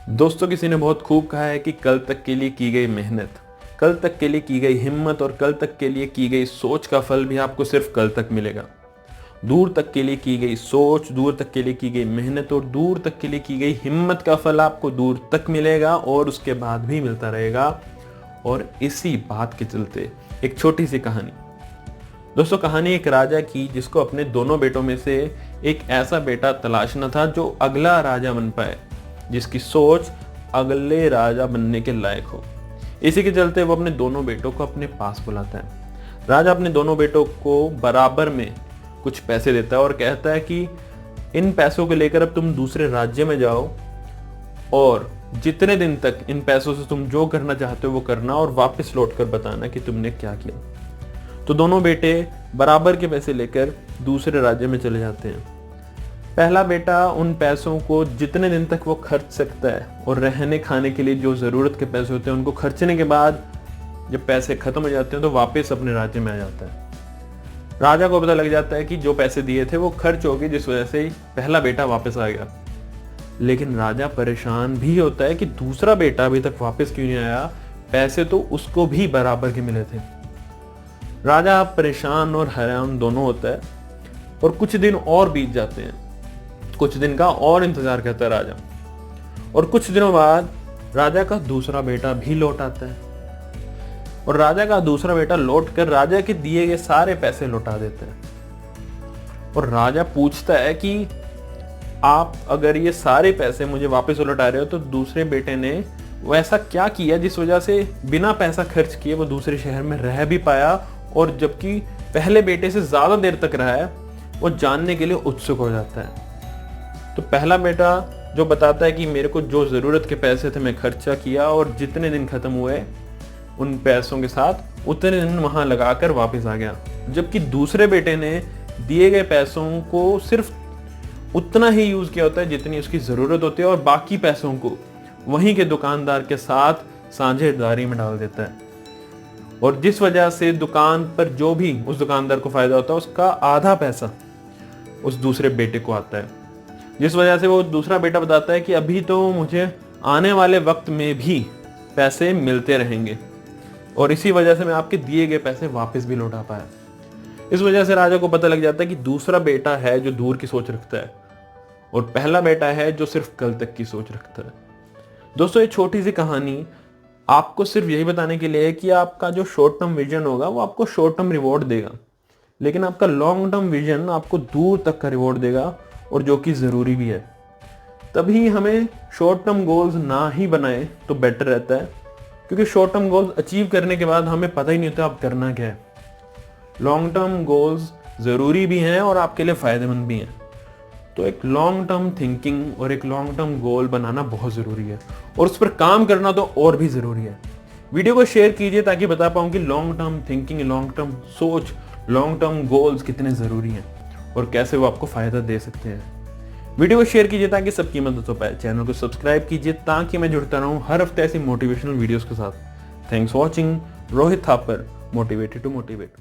दोस्तों, किसी ने बहुत खूब कहा है कि कल तक के लिए की गई मेहनत, कल तक के लिए की गई हिम्मत और कल तक के लिए की गई सोच का फल भी आपको सिर्फ कल तक मिलेगा। दूर तक के लिए की गई सोच, दूर तक के लिए की गई मेहनत और दूर तक के लिए की गई हिम्मत का फल आपको दूर तक मिलेगा और उसके बाद भी मिलता रहेगा। और इसी बात के चलते एक छोटी सी कहानी। दोस्तों, कहानी एक राजा की जिसको अपने दोनों बेटों में से एक ऐसा बेटा तलाशना था जो अगला राजा बन पाए, जिसकी सोच अगले राजा बनने के लायक हो। इसी के चलते वो अपने दोनों बेटों को अपने पास बुलाता है। राजा अपने दोनों बेटों को बराबर में कुछ पैसे देता है और कहता है कि इन पैसों को लेकर अब तुम दूसरे राज्य में जाओ और जितने दिन तक इन पैसों से तुम जो करना चाहते हो वो करना और वापस लौट कर बताना कि तुमने क्या किया। तो दोनों बेटे बराबर के पैसे लेकर दूसरे राज्य में चले जाते हैं। पहला बेटा उन पैसों को जितने दिन तक वो खर्च सकता है और रहने खाने के लिए जो ज़रूरत के पैसे होते हैं उनको खर्चने के बाद जब पैसे खत्म हो जाते हैं तो वापस अपने राज्य में आ जाता है। राजा को पता लग जाता है कि जो पैसे दिए थे वो खर्च हो गए, जिस वजह से पहला बेटा वापस आ गया। लेकिन राजा परेशान भी होता है कि दूसरा बेटा अभी तक वापस क्यों नहीं आया, पैसे तो उसको भी बराबर के मिले थे। राजा परेशान और हैरान दोनों होता है और कुछ दिन और बीत जाते हैं। कुछ दिन का और इंतजार करता है राजा और कुछ दिनों बाद राजा का दूसरा बेटा भी लौट आता है और राजा का दूसरा बेटा लौट कर राजा के दिए गए सारे पैसे लौटा देता है। और राजा पूछता है कि आप अगर ये सारे पैसे मुझे वापस लौटा रहे हो तो दूसरे बेटे ने वो ऐसा क्या किया जिस वजह से बिना पैसा खर्च किए वो दूसरे शहर में रह भी पाया, और जबकि पहले बेटे से ज्यादा देर तक रहा है, वो जानने के लिए उत्सुक हो जाता है। तो पहला बेटा जो बताता है कि मेरे को जो जरूरत के पैसे थे मैं खर्चा किया और जितने दिन खत्म हुए उन पैसों के साथ उतने दिन वहां लगाकर वापस आ गया। जबकि दूसरे बेटे ने दिए गए पैसों को सिर्फ उतना ही यूज किया होता है जितनी उसकी जरूरत होती है और बाकी पैसों को वहीं के दुकानदार के साथ साझेदारी में डाल देता है। और जिस वजह से दुकान पर जो भी उस दुकानदार को फायदा होता है उसका आधा पैसा उस दूसरे बेटे को आता है। जिस वजह से वो दूसरा बेटा बताता है कि अभी तो मुझे आने वाले वक्त में भी पैसे मिलते रहेंगे और इसी वजह से मैं आपके दिए गए पैसे वापस भी लौटा पाया। इस वजह से राजा को पता लग जाता है कि दूसरा बेटा है जो दूर की सोच रखता है और पहला बेटा है जो सिर्फ कल तक की सोच रखता है। दोस्तों, ये छोटी सी कहानी आपको सिर्फ यही बताने के लिए है कि आपका जो शॉर्ट टर्म विजन होगा वो आपको शॉर्ट टर्म रिवॉर्ड देगा, लेकिन आपका लॉन्ग टर्म विजन आपको दूर तक का रिवॉर्ड देगा और जो कि जरूरी भी है। तभी हमें शॉर्ट टर्म गोल्स ना ही बनाए तो बेटर रहता है, क्योंकि शॉर्ट टर्म गोल्स अचीव करने के बाद हमें पता ही नहीं होता आप करना क्या है। लॉन्ग टर्म गोल्स जरूरी भी हैं और आपके लिए फायदेमंद भी हैं। तो एक लॉन्ग टर्म थिंकिंग और एक लॉन्ग टर्म गोल बनाना बहुत जरूरी है और उस पर काम करना तो और भी जरूरी है। वीडियो को शेयर कीजिए ताकि बता पाऊं कि long term thinking, long term सोच, लॉन्ग टर्म गोल्स कितने जरूरी हैं और कैसे वो आपको फायदा दे सकते हैं। वीडियो को शेयर कीजिए ताकि सबकी मदद हो पाए। चैनल को सब्सक्राइब कीजिए ताकि मैं जुड़ता रहूं हर हफ्ते ऐसी मोटिवेशनल वीडियोस के साथ। Thanks for watching. Rohit Thapar, motivated to motivate.